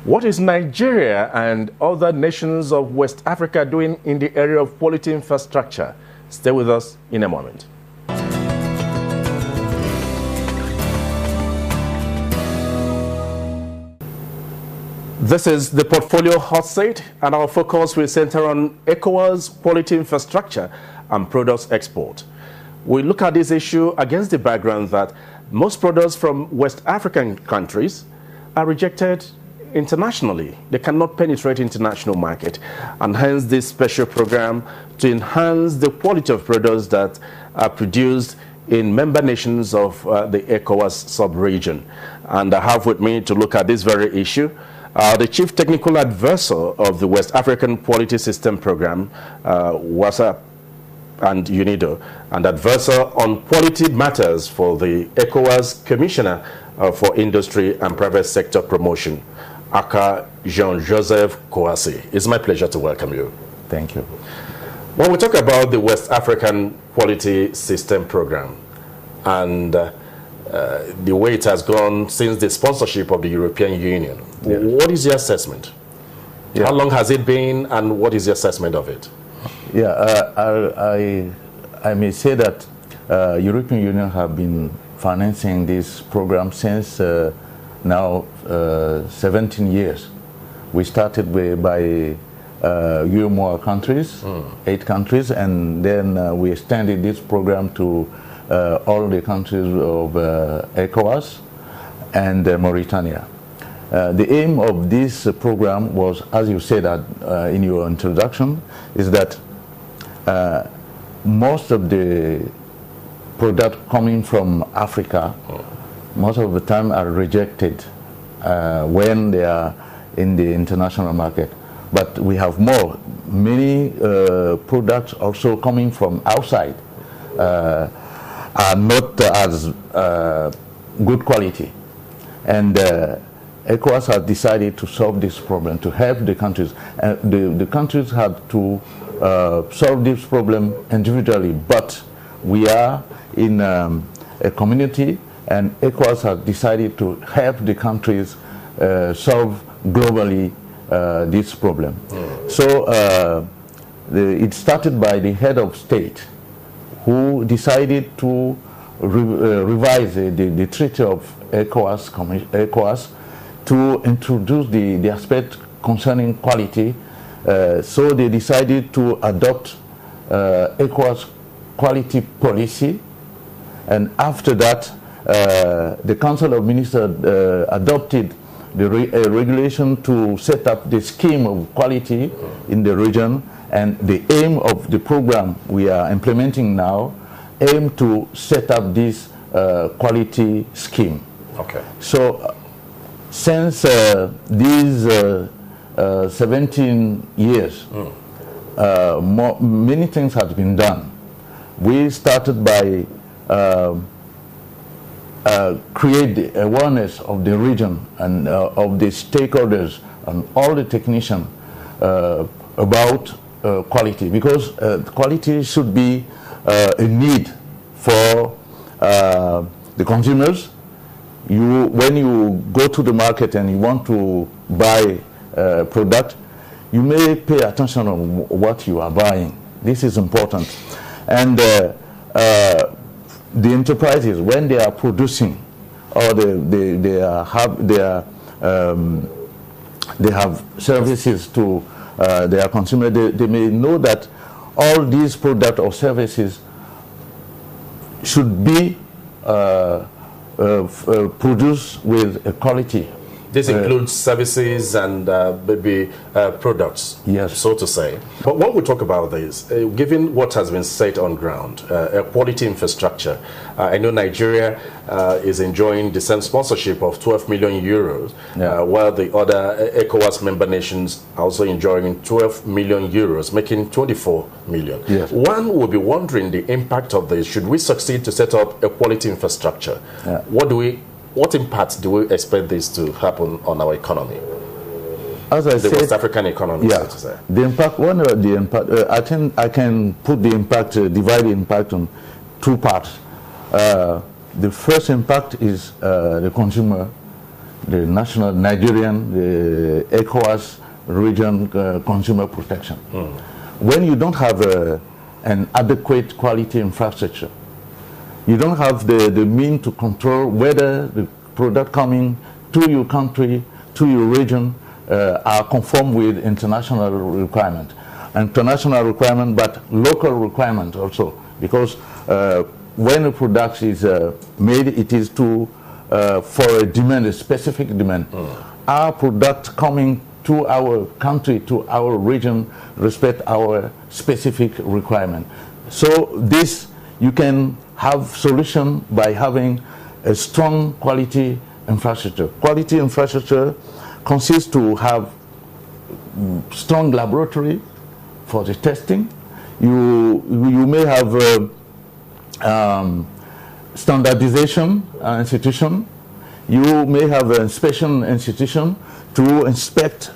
What is Nigeria and other nations of West Africa doing in the area of quality infrastructure? Stay with us in a moment. This is the Portfolio Hot Seat, and our focus will center on ECOWAS quality infrastructure and products export. We look at this issue against the background that most products from West African countries are rejected internationally. They cannot penetrate international market, and hence this special program to enhance the quality of products that are produced in member nations of the ECOWAS sub-region. And I have with me to look at this very issue the Chief Technical Advisor of the West African Quality System Program, WASA and UNIDO, and Advisor on Quality Matters for the ECOWAS Commissioner for Industry and Private Sector Promotion, Aka Jean-Joseph Kouassi. It's my pleasure to welcome you. Thank you. When we talk about the West African Quality System Program and the way it has gone since the sponsorship of the European Union, yes, what is your assessment? Yeah. How long has it been, and what is your assessment of it? Yeah, I may say that European Union have been financing this program since now 17 years. We started by UMOA countries, 8 countries, and then we extended this program to all the countries of ECOWAS and Mauritania. The aim of this program was, as you said in your introduction, is that most of the products coming from Africa, most of the time are rejected when they are in the international market. But we have many products also coming from outside are not as good quality. And ECOWAS has decided to solve this problem, to help the countries. The countries have to solve this problem individually, but we are in a community, and ECOWAS has decided to help the countries solve globally this problem. So it started by the head of state, who decided to revise the treaty of ECOWAS to introduce the aspect concerning quality. So they decided to adopt ECOWAS quality policy, and after that the Council of Ministers adopted the regulation to set up the scheme of quality in the region. And the aim of the program we are implementing now aim to set up this quality scheme. Okay. So since these 17 years, many things have been done. We started by create the awareness of the region and of the stakeholders and all the technicians about quality, because quality should be a need for the consumers. When you go to the market and you want to buy a product, you may pay attention on what you are buying. This is important. And the enterprises, when they are producing or they have services to their consumer, they may know that all these products or services should be produced with a quality. This includes services and maybe products, yes, so to say. But when we talk about this, given what has been set on ground, quality infrastructure, I know Nigeria is enjoying the same sponsorship of 12 million euros, while the other ECOWAS member nations are also enjoying 12 million euros, making 24 million. Yes. One will be wondering the impact of this. Should we succeed to set up a quality infrastructure? Yeah. What impact do we expect this to happen on our economy? As I said, the West African economy, yeah, so to say. The impact. One of the impact. I can put the impact, divide the impact on 2 parts. The first impact is the consumer. the national Nigerian, the ECOWAS region consumer protection. When you don't have an adequate quality infrastructure, you don't have the means to control whether the product coming to your country, to your region, are conform with international requirement. International requirement, but local requirement also, because when a product is made, it is to for a demand, a specific demand. Our product coming to our country, to our region, respect our specific requirement. So this, you can have solution by having a strong quality infrastructure. Quality infrastructure consists to have strong laboratory for the testing. You may have standardization institution. You may have an inspection institution to inspect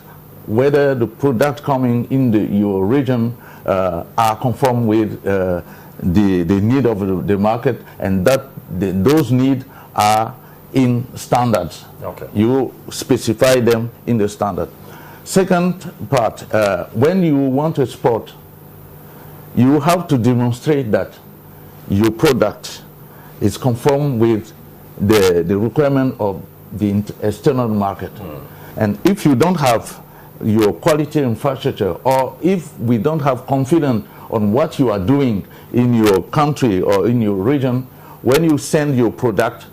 whether the product coming in your region are conform with the need of the market, and that those needs are in standards. Okay. You specify them in the standard. Second part, when you want to export, you have to demonstrate that your product is conform with the requirement of the external market. And if you don't have your quality infrastructure, or if we don't have confidence on what you are doing in your country or in your region, when you send your product,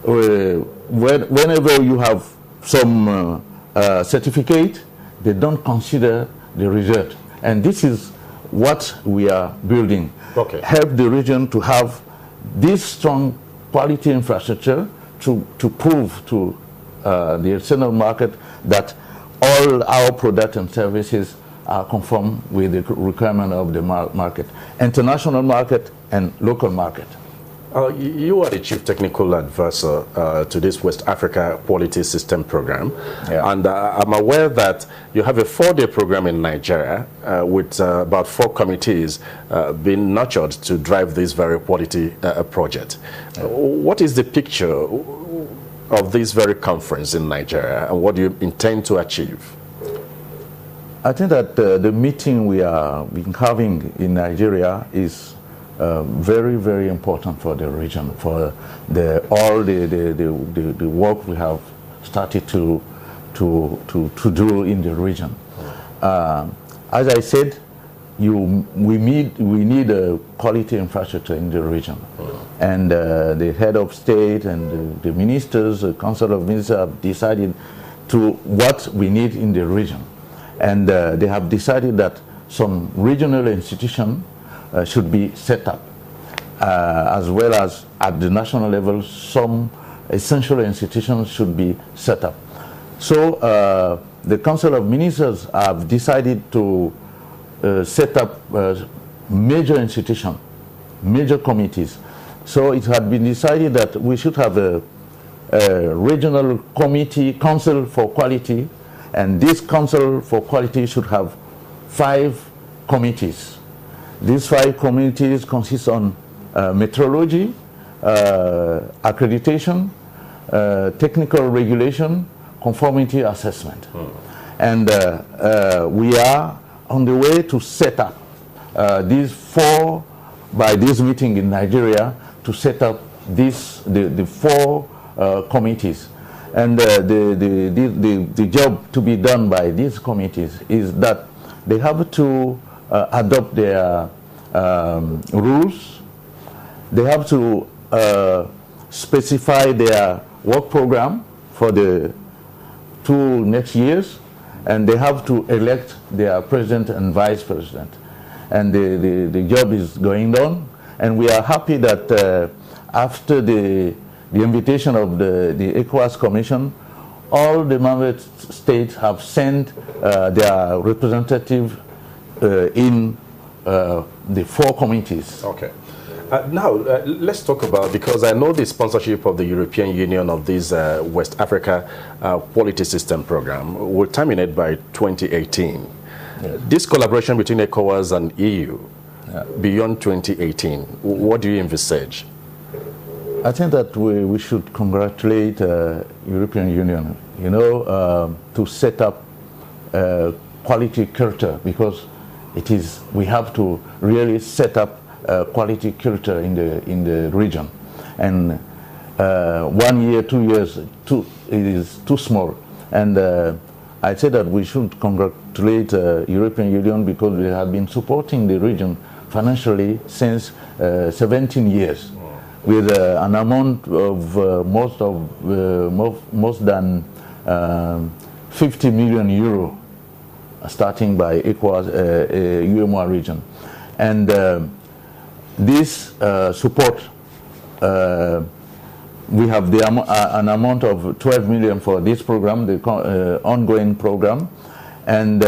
whenever you have some certificate, they don't consider the result. And this is what we are building. Okay. Help the region to have this strong quality infrastructure to prove to the external market that all our products and services are conform with the requirement of the market, international market and local market. You are the Chief Technical Advisor to this West Africa Quality System Program. Yeah. And I'm aware that you have a 4-day program in Nigeria with about 4 committees being nurtured to drive this very quality project. Yeah. What is the picture of this very conference in Nigeria, and what do you intend to achieve? I think that the meeting we are having in Nigeria is very, very important for the region, for all the work we have started to do in the region. As I said, we need a quality infrastructure in the region, and the head of state and the ministers, the council of ministers, have decided to what we need in the region, and they have decided that some regional institution should be set up, as well as at the national level, some essential institutions should be set up. So the Council of Ministers have decided to set up major institutions, major committees. So it had been decided that we should have a regional committee, council for quality, and this council for quality should have 5 committees. These 5 committees consist on metrology, accreditation, technical regulation, conformity assessment. And we are on the way to set up these 4, by this meeting in Nigeria, to set up the 4 committees. And the job to be done by these committees is that they have to adopt their rules. They have to specify their work program for the 2 next years, and they have to elect their president and vice president. And the job is going on, and we are happy that after the invitation of the ECOWAS Commission, all the member states have sent their representative in the 4 committees. Okay. Now, let's talk about, because I know the sponsorship of the European Union of this West Africa Quality System Program will terminate by 2018. Yes. This collaboration between ECOWAS and EU, beyond 2018, what do you envisage? I think that we should congratulate European Union, to set up quality culture, because we have to really set up quality culture in the region. And 1 year, 2 years, it is too small. And I say that we should congratulate European Union, because we have been supporting the region financially since 17 years, with an amount of more than 50 million euro, starting by ECOWAS, UEMOA region. And this support, we have an amount of 12 million for this program, the ongoing program, and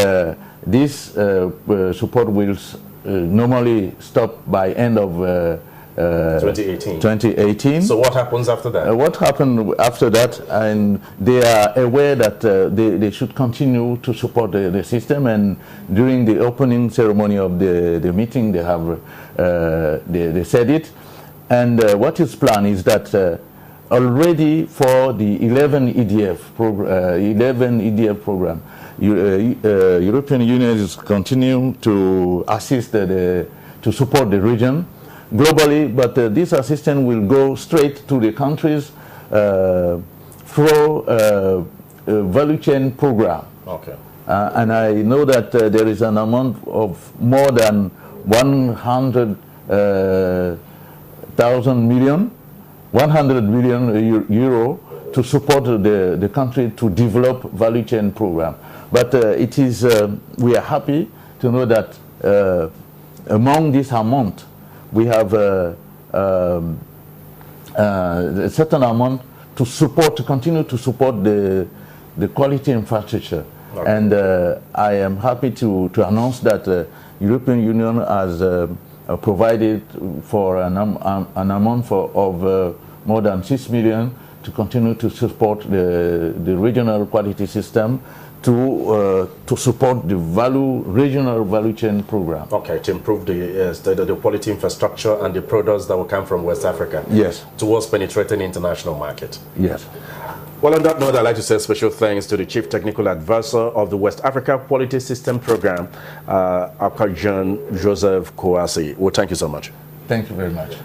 this support will normally stop by end of 2018. So what happens after that? What happened after that, and they are aware that they should continue to support the system, and during the opening ceremony of the meeting they have they said it. And what is planned is that already for the 11 EDF program, European Union is continuing to assist to support the region globally, but this assistance will go straight to the countries through value chain program. Okay. And I know that there is an amount of more than 100 million euro to support the country to develop value chain program. But it is we are happy to know that among this amount we have a certain amount to continue to support the quality infrastructure. Okay. And I am happy to announce that European Union has provided for an amount of more than 6 million to continue to support the regional quality system, to support the regional value chain program. Okay, to improve the quality infrastructure and the products that will come from West Africa. Yes. Towards penetrating the international market. Yes. Well, on that note, I'd like to say special thanks to the Chief Technical Advisor of the West Africa Quality System Program, Jean-Joseph Kouassi. Well, thank you so much. Thank you very much.